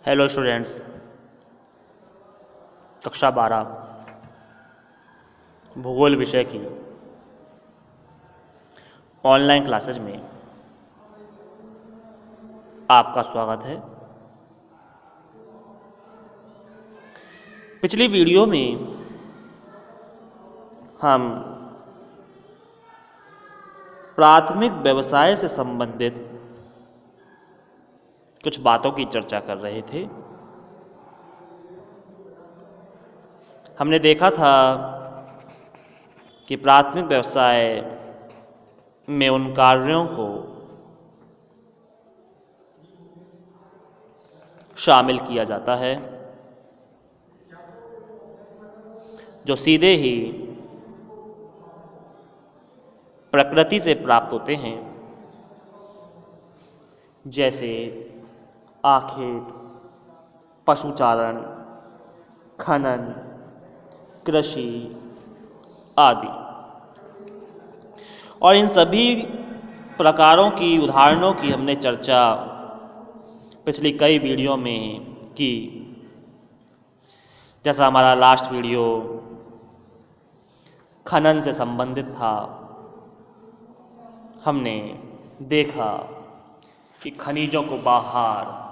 Hello students, कक्षा 12 भूगोल विषय की ऑनलाइन क्लासेज में आपका स्वागत है। पिछली वीडियो में हम प्राथमिक व्यवसाय से संबंधित कुछ बातों की चर्चा कर रहे थे। हमने देखा था कि प्राथमिक व्यवसाय में उन कार्यों को शामिल किया जाता है जो सीधे ही प्रकृति से प्राप्त होते हैं, जैसे आखेट, पशुचारण, खनन, कृषि आदि। और इन सभी प्रकारों की उदाहरणों की हमने चर्चा पिछली कई वीडियो में की। जैसा हमारा लास्ट वीडियो खनन से संबंधित था, हमने देखा कि खनिजों को बाहर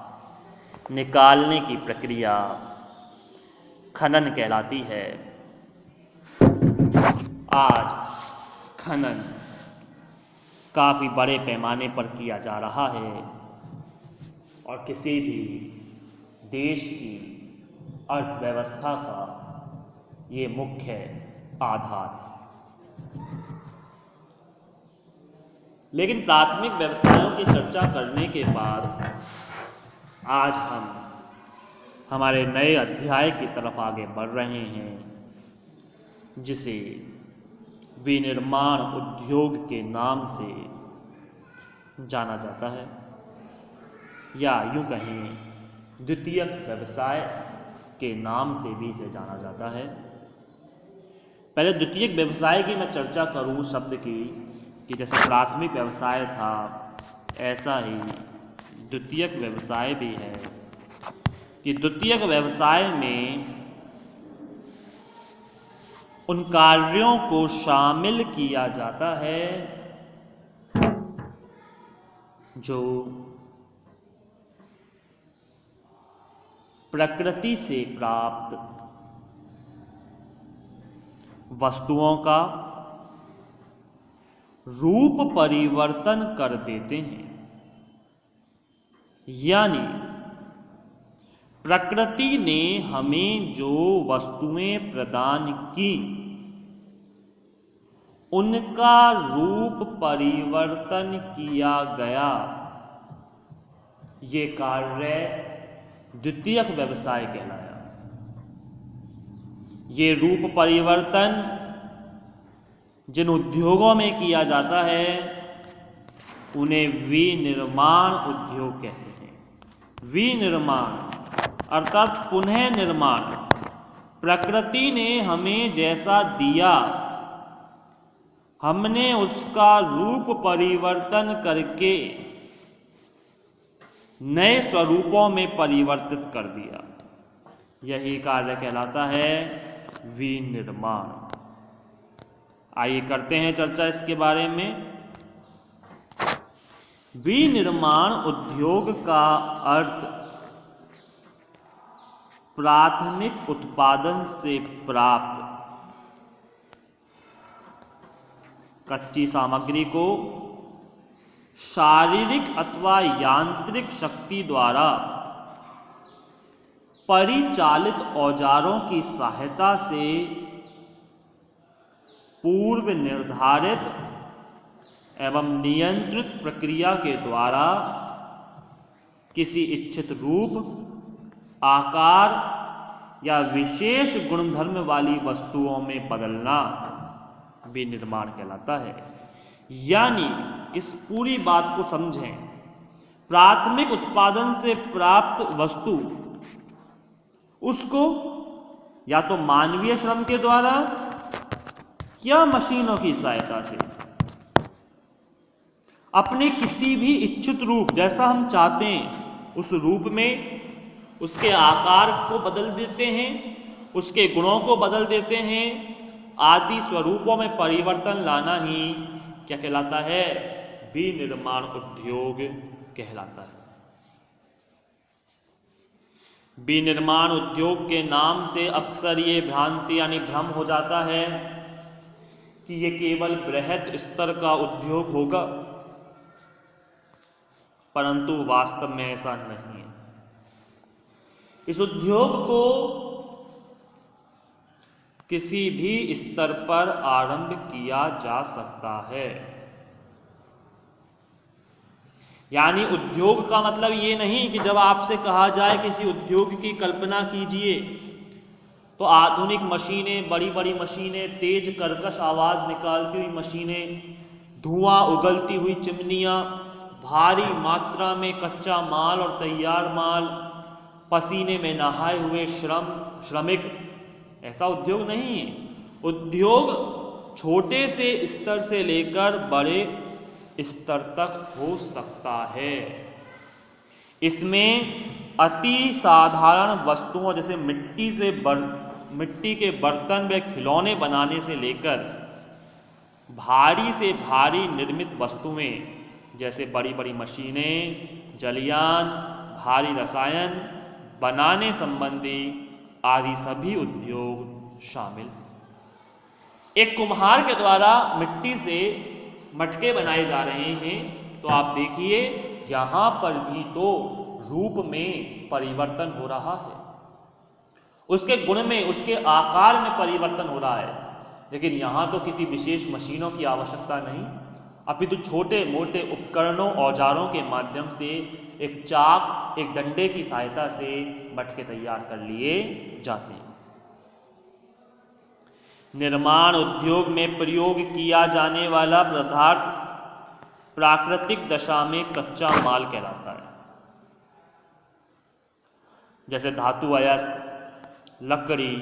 निकालने की प्रक्रिया खनन कहलाती है। आज खनन काफ़ी बड़े पैमाने पर किया जा रहा है और किसी भी देश की अर्थव्यवस्था का ये मुख्य आधार है। लेकिन प्राथमिक व्यवसायों की चर्चा करने के बाद आज हम हमारे नए अध्याय की तरफ आगे बढ़ रहे हैं, जिसे विनिर्माण उद्योग के नाम से जाना जाता है, या यूं कहें द्वितीयक व्यवसाय के नाम से भी इसे जाना जाता है। पहले द्वितीयक व्यवसाय की मैं चर्चा करूं शब्द की, कि जैसे प्राथमिक व्यवसाय था ऐसा ही द्वितीयक व्यवसाय भी है। कि द्वितीयक व्यवसाय में उन कार्यों को शामिल किया जाता है जो प्रकृति से प्राप्त वस्तुओं का रूप परिवर्तन कर देते हैं। यानी प्रकृति ने हमें जो वस्तुएं प्रदान की, उनका रूप परिवर्तन किया गया, ये कार्य द्वितीयक व्यवसाय कहलाया। ये रूप परिवर्तन जिन उद्योगों में किया जाता है उन्हें विनिर्माण उद्योग कहते हैं। विनिर्माण अर्थात पुनः निर्माण। प्रकृति ने हमें जैसा दिया, हमने उसका रूप परिवर्तन करके नए स्वरूपों में परिवर्तित कर दिया। यही कार्य कहलाता है विनिर्माण। आइए करते हैं चर्चा इसके बारे में। विनिर्माण उद्योग का अर्थ प्राथमिक उत्पादन से प्राप्त कच्ची सामग्री को शारीरिक अथवा यांत्रिक शक्ति द्वारा परिचालित औजारों की सहायता से पूर्व निर्धारित एवं नियंत्रित प्रक्रिया के द्वारा किसी इच्छित रूप, आकार या विशेष गुणधर्म वाली वस्तुओं में बदलना विनिर्माण कहलाता है। यानी इस पूरी बात को समझें, प्राथमिक उत्पादन से प्राप्त वस्तु उसको या तो मानवीय श्रम के द्वारा या मशीनों की सहायता से अपने किसी भी इच्छित रूप, जैसा हम चाहते हैं उस रूप में उसके आकार को बदल देते हैं, उसके गुणों को बदल देते हैं, आदि स्वरूपों में परिवर्तन लाना ही क्या कहलाता है? विनिर्माण उद्योग कहलाता है। विनिर्माण उद्योग के नाम से अक्सर ये भ्रांति यानी भ्रम हो जाता है कि ये केवल बृहद स्तर का उद्योग होगा, परंतु वास्तव में ऐसा नहीं है। इस उद्योग को किसी भी स्तर पर आरंभ किया जा सकता है। यानी उद्योग का मतलब ये नहीं कि जब आपसे कहा जाए किसी उद्योग की कल्पना कीजिए तो आधुनिक मशीनें, बड़ी बड़ी मशीनें, तेज कर्कश आवाज निकालती हुई मशीनें, धुआं उगलती हुई चिमनियां, भारी मात्रा में कच्चा माल और तैयार माल, पसीने में नहाए हुए श्रमिक, ऐसा उद्योग नहीं है। उद्योग छोटे से स्तर से लेकर बड़े स्तर तक हो सकता है। इसमें अति साधारण वस्तुओं जैसे मिट्टी के बर्तन व खिलौने बनाने से लेकर भारी से भारी निर्मित वस्तुएं जैसे बड़ी बड़ी मशीनें, जलयान, भारी रसायन बनाने संबंधी आदि सभी उद्योग शामिल। एक कुम्हार के द्वारा मिट्टी से मटके बनाए जा रहे हैं, तो आप देखिए यहां पर भी तो रूप में परिवर्तन हो रहा है, उसके गुण में, उसके आकार में परिवर्तन हो रहा है। लेकिन यहां तो किसी विशेष मशीनों की आवश्यकता नहीं, अपितु छोटे मोटे उपकरणों, औजारों के माध्यम से एक चाक, एक डंडे की सहायता से मटके तैयार कर लिए जाते हैं। निर्माण उद्योग में प्रयोग किया जाने वाला पदार्थ प्राकृतिक दशा में कच्चा माल कहलाता है, जैसे धातु अयस्क, लकड़ी,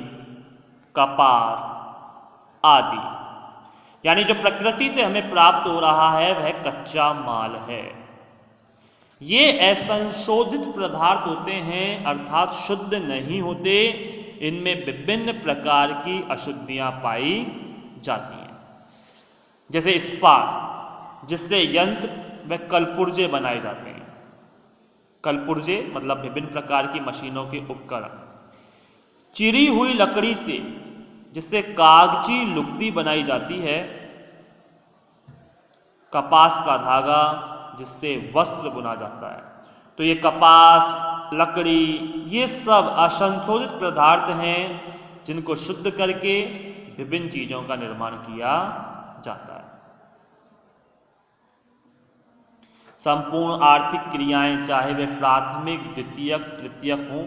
कपास आदि। यानी जो प्रकृति से हमें प्राप्त हो रहा है वह कच्चा माल है। ये असंशोधित पदार्थ होते हैं, अर्थात शुद्ध नहीं होते। इनमें विभिन्न प्रकार की अशुद्धियां पाई जाती हैं, जैसे इस्पात, जिससे यंत्र व कलपुर्जे बनाए जाते हैं। कलपुर्जे मतलब विभिन्न प्रकार की मशीनों के उपकरण। चिरी हुई लकड़ी से, जिससे कागजी लुगदी बनाई जाती है। कपास का धागा, जिससे वस्त्र बुना जाता है। तो ये कपास, लकड़ी, ये सब असंशोधित पदार्थ हैं जिनको शुद्ध करके विभिन्न चीजों का निर्माण किया जाता है। संपूर्ण आर्थिक क्रियाएं, चाहे वे प्राथमिक, द्वितीयक, तृतीयक हों,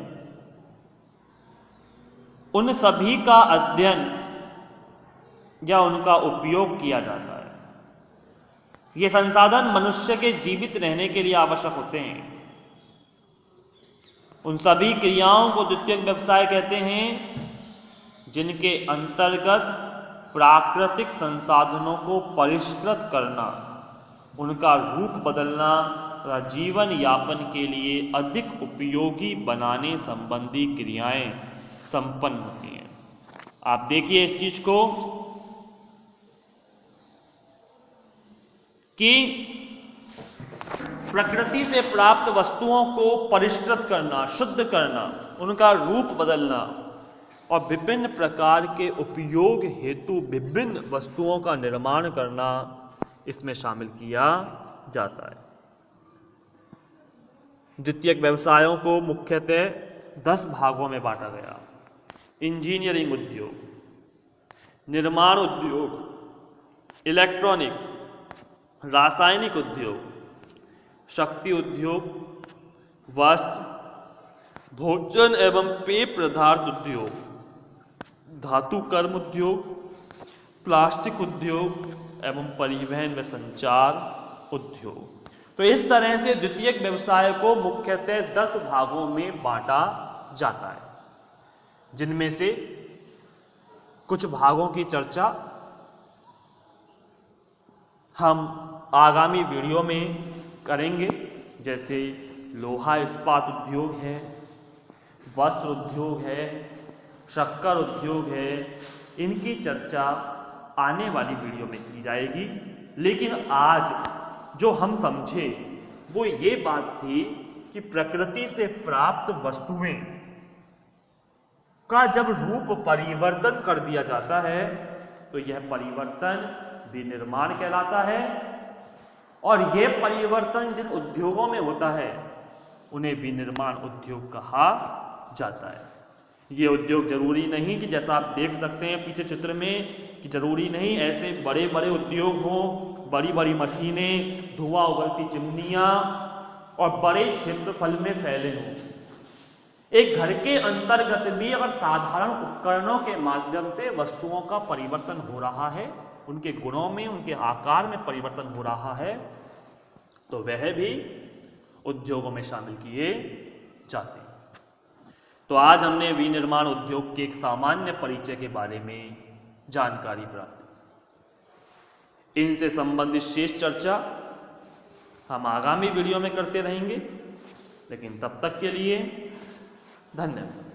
उन सभी का अध्ययन या उनका उपयोग किया जाता है। ये संसाधन मनुष्य के जीवित रहने के लिए आवश्यक होते हैं। उन सभी क्रियाओं को द्वितीयक व्यवसाय कहते हैं जिनके अंतर्गत प्राकृतिक संसाधनों को परिष्कृत करना, उनका रूप बदलना तथा जीवन यापन के लिए अधिक उपयोगी बनाने संबंधी क्रियाएं संपन्न होती हैं। आप देखिए इस चीज को कि प्रकृति से प्राप्त वस्तुओं को परिष्कृत करना, शुद्ध करना, उनका रूप बदलना और विभिन्न प्रकार के उपयोग हेतु विभिन्न वस्तुओं का निर्माण करना इसमें शामिल किया जाता है। द्वितीयक व्यवसायों को मुख्यतः 10 भागों में बांटा गया। इंजीनियरिंग उद्योग, निर्माण उद्योग, इलेक्ट्रॉनिक, रासायनिक उद्योग, शक्ति उद्योग, वस्त्र, भोजन एवं पेय पदार्थ उद्योग, धातु कर्म उद्योग, प्लास्टिक उद्योग एवं परिवहन व संचार उद्योग। तो इस तरह से द्वितीयक व्यवसाय को मुख्यतः 10 भागों में बांटा जाता है, जिनमें से कुछ भागों की चर्चा हम आगामी वीडियो में करेंगे, जैसे लोहा इस्पात उद्योग है, वस्त्र उद्योग है, शक्कर उद्योग है, इनकी चर्चा आने वाली वीडियो में की जाएगी। लेकिन आज जो हम समझे वो ये बात थी कि प्रकृति से प्राप्त वस्तुएं का जब रूप परिवर्तन कर दिया जाता है तो यह परिवर्तन विनिर्माण कहलाता है, और यह परिवर्तन जिन उद्योगों में होता है उन्हें विनिर्माण उद्योग कहा जाता है। ये उद्योग जरूरी नहीं कि जैसा आप देख सकते हैं पीछे चित्र में कि जरूरी नहीं ऐसे बड़े बड़े उद्योग हों, बड़ी बड़ी मशीनें, धुआं उगलती चिमनियां और बड़े क्षेत्रफल में फैले हों। एक घर के अंतर्गत भी अगर साधारण उपकरणों के माध्यम से वस्तुओं का परिवर्तन हो रहा है, उनके गुणों में, उनके आकार में परिवर्तन हो रहा है, तो वह भी उद्योगों में शामिल किए जाते हैं। तो आज हमने विनिर्माण उद्योग के एक सामान्य परिचय के बारे में जानकारी प्राप्त की। इनसे संबंधित शेष चर्चा हम आगामी वीडियो में करते रहेंगे, लेकिन तब तक के लिए धन्यवाद।